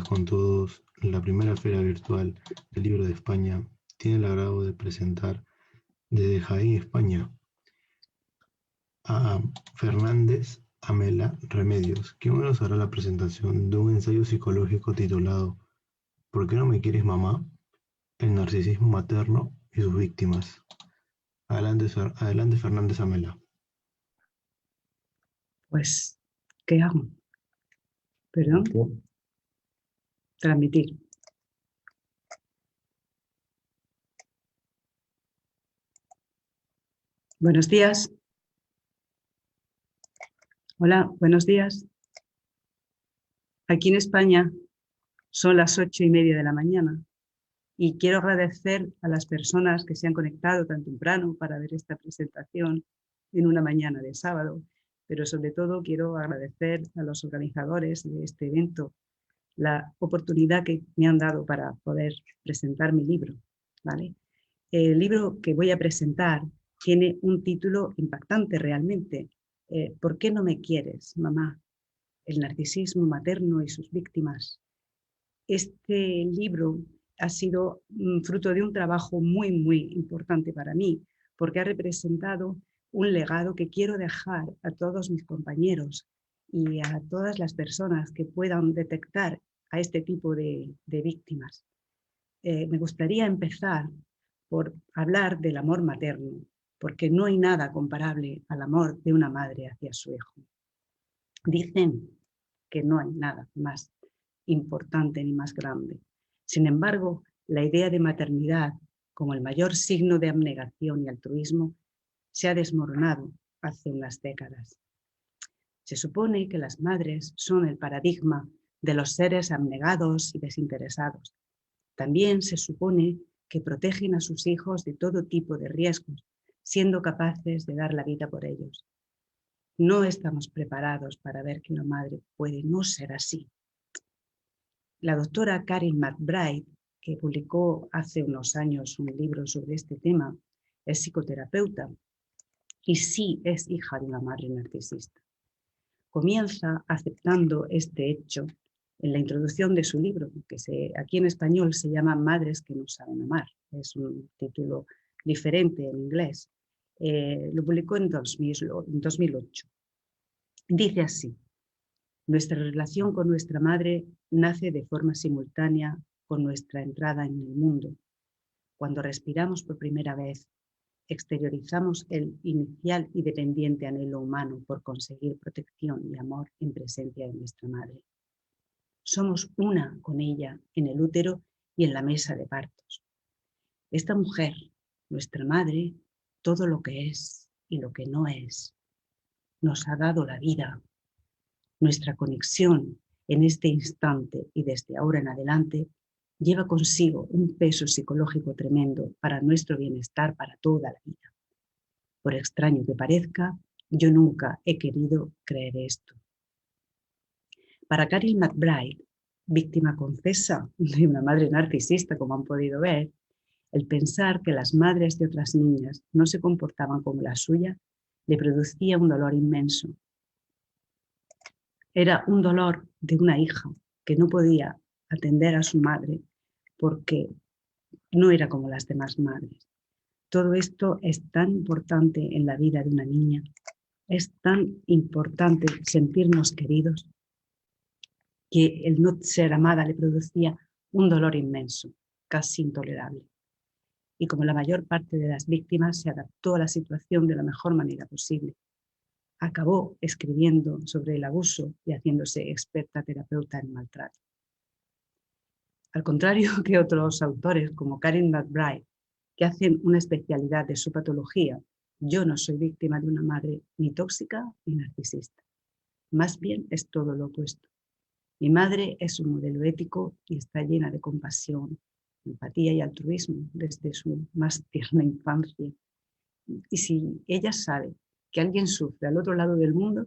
días con todos. La primera feria virtual del libro de España tiene el agrado de presentar desde Jaén, España, a Fernández Amela Remedios, quien nos hará la presentación de un ensayo psicológico titulado ¿Por qué no me quieres, mamá? El narcisismo materno y sus víctimas. Adelante Fernández Amela. Pues, ¿qué hago? Perdón. Transmitir. Buenos días. Hola, buenos días. Aquí en España son las 8:30 de la mañana y quiero agradecer a las personas que se han conectado tan temprano para ver esta presentación en una mañana de sábado, pero sobre todo quiero agradecer a los organizadores de este evento la oportunidad que me han dado para poder presentar mi libro, ¿vale? El libro que voy a presentar tiene un título impactante realmente. ¿Por qué no me quieres, mamá? El narcisismo materno y sus víctimas. Este libro ha sido fruto de un trabajo muy, muy importante para mí, porque ha representado un legado que quiero dejar a todos mis compañeros y a todas las personas que puedan detectar a este tipo de víctimas. Me gustaría empezar por hablar del amor materno, porque no hay nada comparable al amor de una madre hacia su hijo. Dicen que no hay nada más importante ni más grande. Sin embargo, la idea de maternidad como el mayor signo de abnegación y altruismo se ha desmoronado hace unas décadas. Se supone que las madres son el paradigma de los seres abnegados y desinteresados. También se supone que protegen a sus hijos de todo tipo de riesgos, siendo capaces de dar la vida por ellos. No estamos preparados para ver que una madre puede no ser así. La doctora Karen McBride, que publicó hace unos años un libro sobre este tema, es psicoterapeuta y sí es hija de una madre narcisista. Comienza aceptando este hecho en la introducción de su libro, que aquí en español se llama Madres que no saben amar. Es un título diferente en inglés. Lo publicó en 2008. Dice así: nuestra relación con nuestra madre nace de forma simultánea con nuestra entrada en el mundo. Cuando respiramos por primera vez, exteriorizamos el inicial y dependiente anhelo humano por conseguir protección y amor en presencia de nuestra madre. Somos una con ella en el útero y en la mesa de partos. Esta mujer, nuestra madre, todo lo que es y lo que no es, nos ha dado la vida. Nuestra conexión en este instante y desde ahora en adelante lleva consigo un peso psicológico tremendo para nuestro bienestar para toda la vida. Por extraño que parezca, yo nunca he querido creer esto. Para Karen McBride, víctima confesa de una madre narcisista, como han podido ver, el pensar que las madres de otras niñas no se comportaban como la suya le producía un dolor inmenso. Era un dolor de una hija que no podía atender a su madre porque no era como las demás madres. Todo esto es tan importante en la vida de una niña. Es tan importante sentirnos queridos que el no ser amada le producía un dolor inmenso, casi intolerable. Y como la mayor parte de las víctimas se adaptó a la situación de la mejor manera posible, acabó escribiendo sobre el abuso y haciéndose experta terapeuta en maltrato. Al contrario que otros autores como Karen McBride, que hacen una especialidad de su patología, yo no soy víctima de una madre ni tóxica ni narcisista. Más bien es todo lo opuesto. Mi madre es un modelo ético y está llena de compasión, empatía y altruismo desde su más tierna infancia. Y si ella sabe que alguien sufre al otro lado del mundo,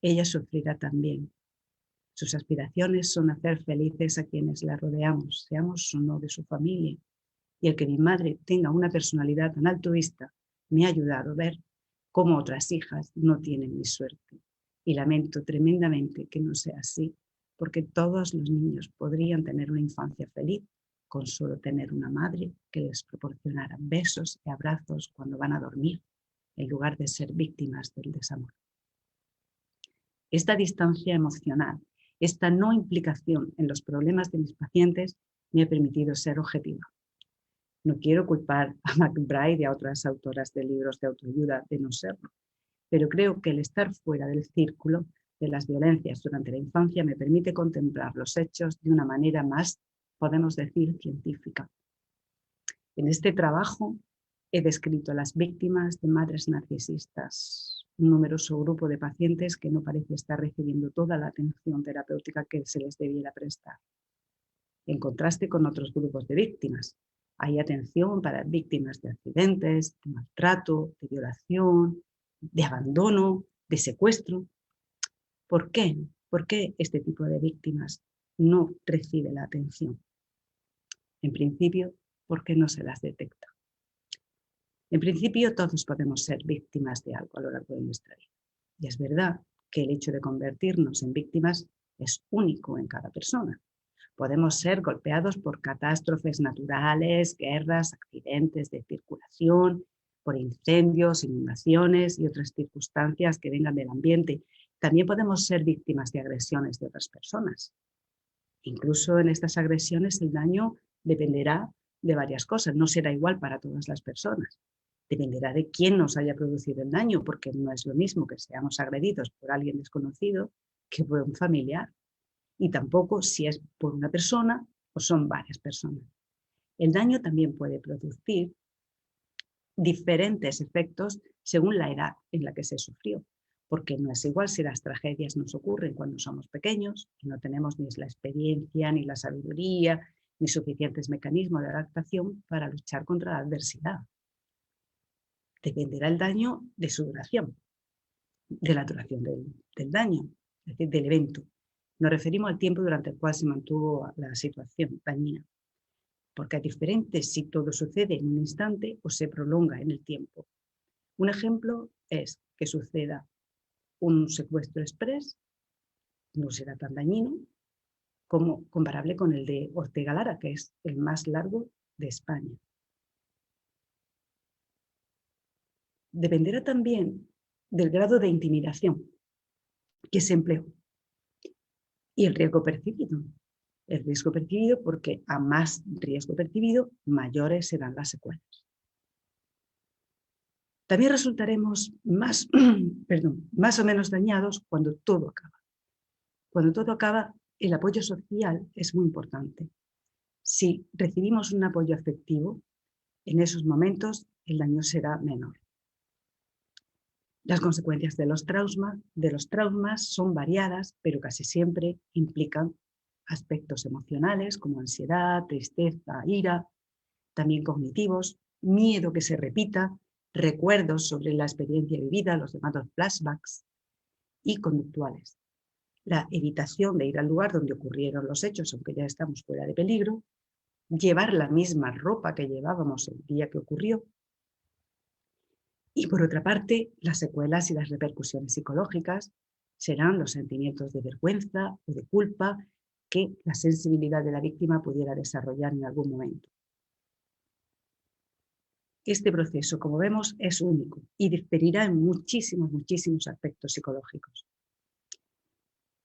ella sufrirá también. Sus aspiraciones son hacer felices a quienes la rodeamos, seamos o no de su familia. Y el que mi madre tenga una personalidad tan altruista me ha ayudado a ver cómo otras hijas no tienen mi suerte. Y lamento tremendamente que no sea así, porque todos los niños podrían tener una infancia feliz con solo tener una madre que les proporcionara besos y abrazos cuando van a dormir, en lugar de ser víctimas del desamor. Esta distancia emocional, esta no implicación en los problemas de mis pacientes me ha permitido ser objetiva. No quiero culpar a McBride y a otras autoras de libros de autoayuda de no serlo, pero creo que el estar fuera del círculo de las violencias durante la infancia me permite contemplar los hechos de una manera más, podemos decir, científica. En este trabajo he descrito a las víctimas de madres narcisistas, un numeroso grupo de pacientes que no parece estar recibiendo toda la atención terapéutica que se les debiera prestar. En contraste con otros grupos de víctimas, hay atención para víctimas de accidentes, de maltrato, de violación, de abandono, de secuestro. ¿Por qué? ¿Por qué este tipo de víctimas no recibe la atención? En principio, porque no se las detecta. En principio, todos podemos ser víctimas de algo a lo largo de nuestra vida. Y es verdad que el hecho de convertirnos en víctimas es único en cada persona. Podemos ser golpeados por catástrofes naturales, guerras, accidentes de circulación, por incendios, inundaciones y otras circunstancias que vengan del ambiente. También podemos ser víctimas de agresiones de otras personas. Incluso en estas agresiones el daño dependerá de varias cosas, no será igual para todas las personas. Dependerá de quién nos haya producido el daño, porque no es lo mismo que seamos agredidos por alguien desconocido que por un familiar. Y tampoco si es por una persona o son varias personas. El daño también puede producir diferentes efectos según la edad en la que se sufrió, porque no es igual si las tragedias nos ocurren cuando somos pequeños y no tenemos ni la experiencia, ni la sabiduría, ni suficientes mecanismos de adaptación para luchar contra la adversidad. Dependerá el daño de su duración, de la duración del daño, es decir, del evento. Nos referimos al tiempo durante el cual se mantuvo la situación dañina, porque es diferente si todo sucede en un instante o se prolonga en el tiempo. Un ejemplo es que suceda un secuestro express, no será tan dañino como comparable con el de Ortega Lara, que es el más largo de España. Dependerá también del grado de intimidación que se empleó y el riesgo percibido. El riesgo percibido porque a más riesgo percibido, mayores serán las secuelas. También resultaremos más o menos dañados cuando todo acaba. Cuando todo acaba, el apoyo social es muy importante. Si recibimos un apoyo afectivo, en esos momentos el daño será menor. Las consecuencias de los traumas son variadas, pero casi siempre implican aspectos emocionales como ansiedad, tristeza, ira, también cognitivos, miedo que se repita, recuerdos sobre la experiencia vivida, los llamados flashbacks, y conductuales. La evitación de ir al lugar donde ocurrieron los hechos, aunque ya estamos fuera de peligro, llevar la misma ropa que llevábamos el día que ocurrió. Y por otra parte, las secuelas y las repercusiones psicológicas serán los sentimientos de vergüenza o de culpa que la sensibilidad de la víctima pudiera desarrollar en algún momento. Este proceso, como vemos, es único y diferirá en muchísimos aspectos psicológicos.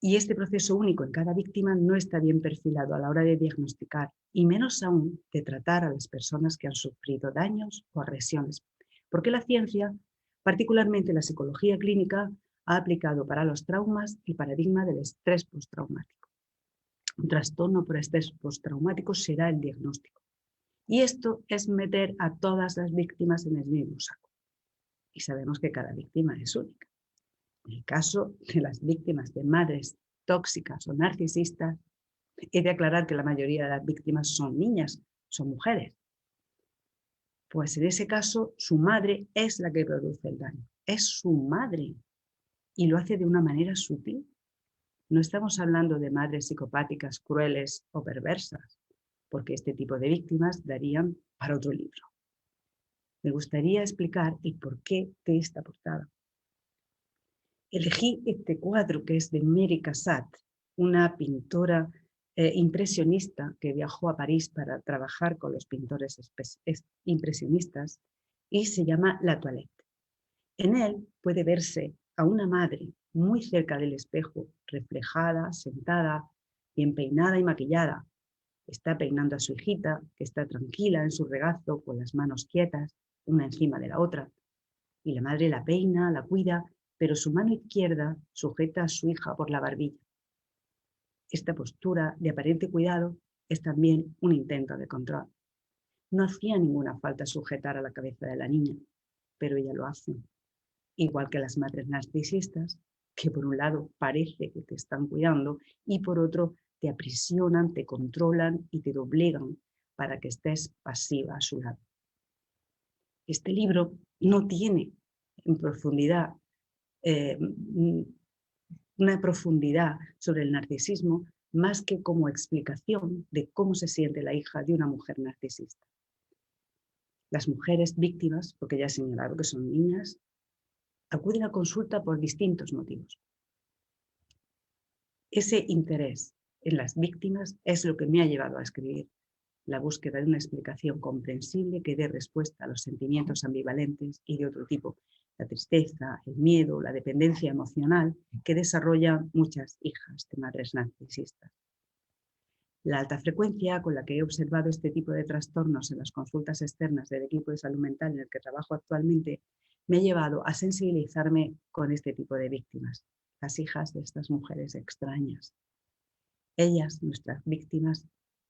Y este proceso único en cada víctima no está bien perfilado a la hora de diagnosticar y menos aún de tratar a las personas que han sufrido daños o agresiones, porque la ciencia, particularmente la psicología clínica, ha aplicado para los traumas el paradigma del estrés postraumático. Un trastorno por estrés postraumático será el diagnóstico. Y esto es meter a todas las víctimas en el mismo saco. Y sabemos que cada víctima es única. En el caso de las víctimas de madres tóxicas o narcisistas, he de aclarar que la mayoría de las víctimas son niñas, son mujeres. Pues en ese caso, su madre es la que produce el daño. Es su madre. Y lo hace de una manera sutil. No estamos hablando de madres psicopáticas, crueles o perversas, porque este tipo de víctimas darían para otro libro. Me gustaría explicar el porqué de esta portada. Elegí este cuadro que es de Mary Cassatt, una pintora impresionista que viajó a París para trabajar con los pintores impresionistas y se llama La Toilette. En él puede verse a una madre muy cerca del espejo, reflejada, sentada, bien peinada y maquillada. Está peinando a su hijita, que está tranquila en su regazo, con las manos quietas, una encima de la otra. Y la madre la peina, la cuida, pero su mano izquierda sujeta a su hija por la barbilla. Esta postura de aparente cuidado es también un intento de control. No hacía ninguna falta sujetar a la cabeza de la niña, pero ella lo hace. Igual que las madres narcisistas, que por un lado parece que te están cuidando y por otro te aprisionan, te controlan y te doblegan para que estés pasiva a su lado. Este libro no tiene en profundidad una profundidad sobre el narcisismo más que como explicación de cómo se siente la hija de una mujer narcisista. Las mujeres víctimas, porque ya he señalado que son niñas, acuden a consulta por distintos motivos. Ese interés en las víctimas es lo que me ha llevado a escribir la búsqueda de una explicación comprensible que dé respuesta a los sentimientos ambivalentes y de otro tipo, la tristeza, el miedo, la dependencia emocional que desarrollan muchas hijas de madres narcisistas. La alta frecuencia con la que he observado este tipo de trastornos en las consultas externas del equipo de salud mental en el que trabajo actualmente me ha llevado a sensibilizarme con este tipo de víctimas, las hijas de estas mujeres extrañas. Ellas, nuestras víctimas,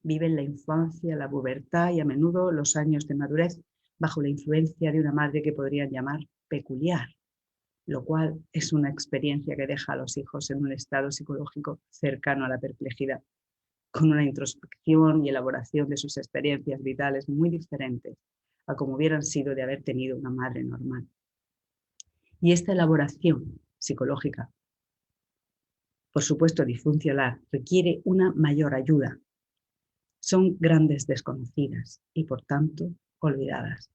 viven la infancia, la pubertad y a menudo los años de madurez bajo la influencia de una madre que podrían llamar peculiar, lo cual es una experiencia que deja a los hijos en un estado psicológico cercano a la perplejidad, con una introspección y elaboración de sus experiencias vitales muy diferentes a como hubieran sido de haber tenido una madre normal. Y esta elaboración psicológica, por supuesto disfuncional, requiere una mayor ayuda. Son grandes desconocidas y, por tanto, olvidadas.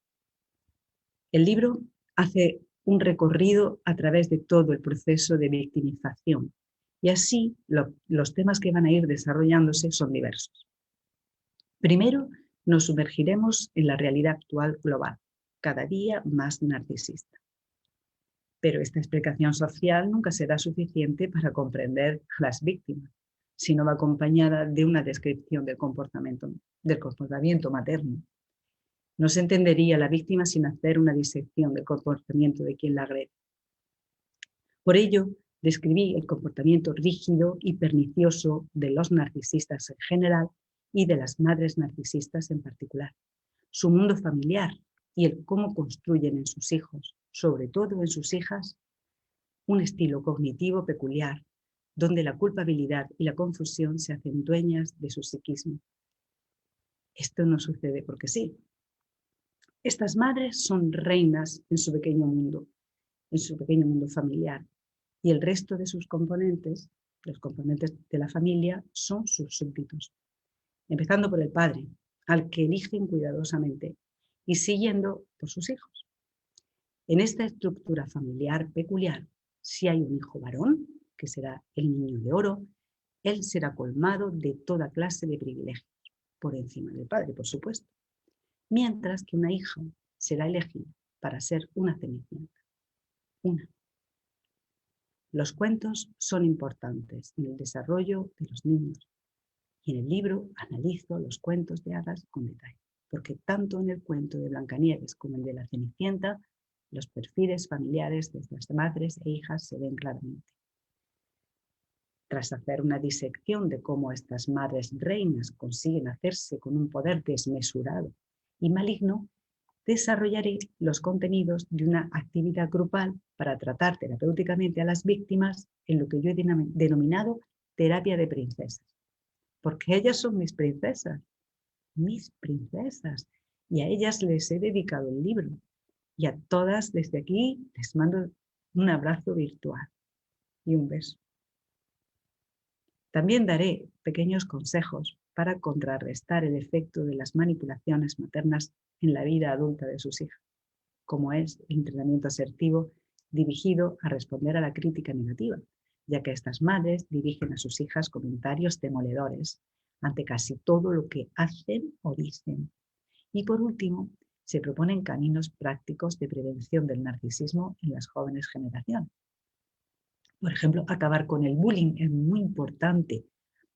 El libro hace un recorrido a través de todo el proceso de victimización y así los temas que van a ir desarrollándose son diversos. Primero, nos sumergiremos en la realidad actual global, cada día más narcisista. Pero esta explicación social nunca será suficiente para comprender a las víctimas, sino va acompañada de una descripción del comportamiento materno. No se entendería la víctima sin hacer una disección del comportamiento de quien la agrede. Por ello, describí el comportamiento rígido y pernicioso de los narcisistas en general y de las madres narcisistas en particular, su mundo familiar y el cómo construyen en sus hijos, sobre todo en sus hijas, un estilo cognitivo peculiar, donde la culpabilidad y la confusión se hacen dueñas de su psiquismo. Esto no sucede porque sí. Estas madres son reinas en su pequeño mundo familiar, y el resto de sus componentes, los componentes de la familia, son sus súbditos, empezando por el padre, al que eligen cuidadosamente, y siguiendo por sus hijos. En esta estructura familiar peculiar, si hay un hijo varón, que será el niño de oro, él será colmado de toda clase de privilegios, por encima del padre, por supuesto, mientras que una hija será elegida para ser una cenicienta. Los cuentos son importantes en el desarrollo de los niños y en el libro analizo los cuentos de hadas con detalle, porque tanto en el cuento de Blancanieves como el de la Cenicienta, los perfiles familiares de las madres e hijas se ven claramente. Tras hacer una disección de cómo estas madres reinas consiguen hacerse con un poder desmesurado y maligno, desarrollaré los contenidos de una actividad grupal para tratar terapéuticamente a las víctimas en lo que yo he denominado terapia de princesas. Porque ellas son mis princesas, y a ellas les he dedicado el libro. Y a todas desde aquí les mando un abrazo virtual y un beso. También daré pequeños consejos para contrarrestar el efecto de las manipulaciones maternas en la vida adulta de sus hijas, como es el entrenamiento asertivo dirigido a responder a la crítica negativa, ya que estas madres dirigen a sus hijas comentarios demoledores ante casi todo lo que hacen o dicen. Y por último, se proponen caminos prácticos de prevención del narcisismo en las jóvenes generaciones. Por ejemplo, acabar con el bullying es muy importante.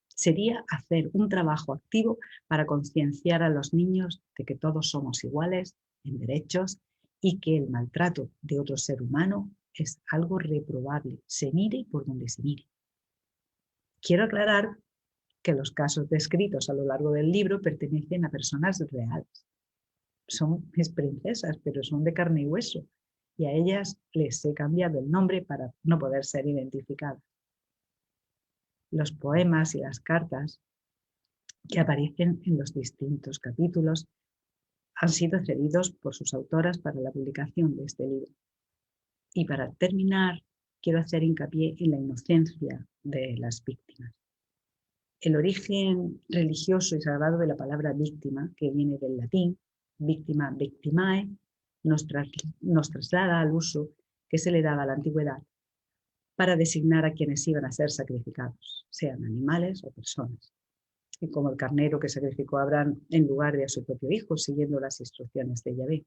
Sería hacer un trabajo activo para concienciar a los niños de que todos somos iguales en derechos y que el maltrato de otro ser humano es algo reprobable, se mire por donde se mire. Quiero aclarar que los casos descritos a lo largo del libro pertenecen a personas reales. Son mis princesas, pero son de carne y hueso, y a ellas les he cambiado el nombre para no poder ser identificadas. Los poemas y las cartas que aparecen en los distintos capítulos han sido cedidos por sus autoras para la publicación de este libro. Y para terminar, quiero hacer hincapié en la inocencia de las víctimas. El origen religioso y sagrado de la palabra víctima, que viene del latín, víctima, victimae, nos traslada al uso que se le daba a la antigüedad para designar a quienes iban a ser sacrificados, sean animales o personas. Y como el carnero que sacrificó a Abraham en lugar de a su propio hijo, siguiendo las instrucciones de Yahvé.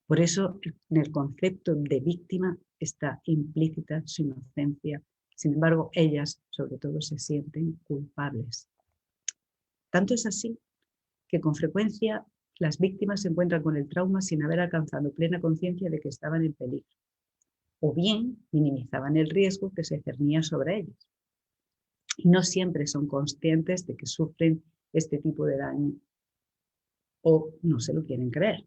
Por eso, en el concepto de víctima está implícita su inocencia. Sin embargo, ellas, sobre todo, se sienten culpables. Tanto es así que con frecuencia las víctimas se encuentran con el trauma sin haber alcanzado plena conciencia de que estaban en peligro, o bien minimizaban el riesgo que se cernía sobre ellas. Y no siempre son conscientes de que sufren este tipo de daño, o no se lo quieren creer,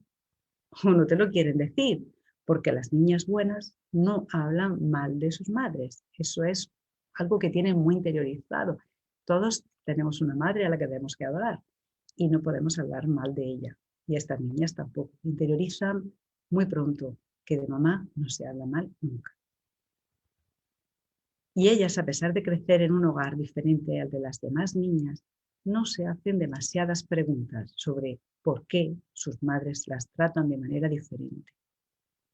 o no te lo quieren decir, porque las niñas buenas no hablan mal de sus madres. Eso es algo que tienen muy interiorizado. Todos tenemos una madre a la que tenemos que adorar y no podemos hablar mal de ella. Y estas niñas tampoco. Interiorizan muy pronto que de mamá no se habla mal nunca. Y ellas, a pesar de crecer en un hogar diferente al de las demás niñas, no se hacen demasiadas preguntas sobre por qué sus madres las tratan de manera diferente.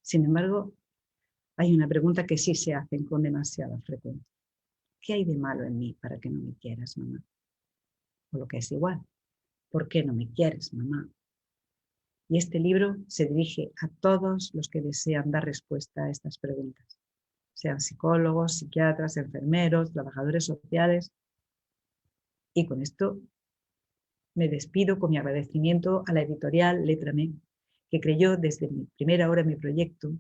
Sin embargo, hay una pregunta que sí se hacen con demasiada frecuencia. ¿Qué hay de malo en mí para que no me quieras, mamá? O lo que es igual, ¿por qué no me quieres, mamá? Y este libro se dirige a todos los que desean dar respuesta a estas preguntas, sean psicólogos, psiquiatras, enfermeros, trabajadores sociales. Y con esto me despido con mi agradecimiento a la editorial Létrame, que creyó desde mi primera hora en mi proyecto,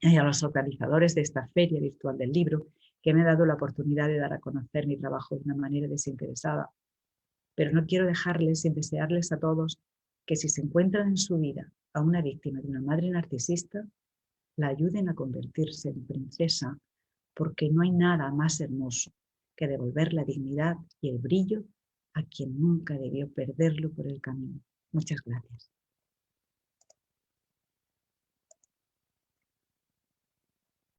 y a los organizadores de esta feria virtual del libro, que me ha dado la oportunidad de dar a conocer mi trabajo de una manera desinteresada. Pero no quiero dejarles sin desearles a todos que si se encuentran en su vida a una víctima de una madre narcisista, la ayuden a convertirse en princesa, porque no hay nada más hermoso que devolver la dignidad y el brillo a quien nunca debió perderlo por el camino. Muchas gracias.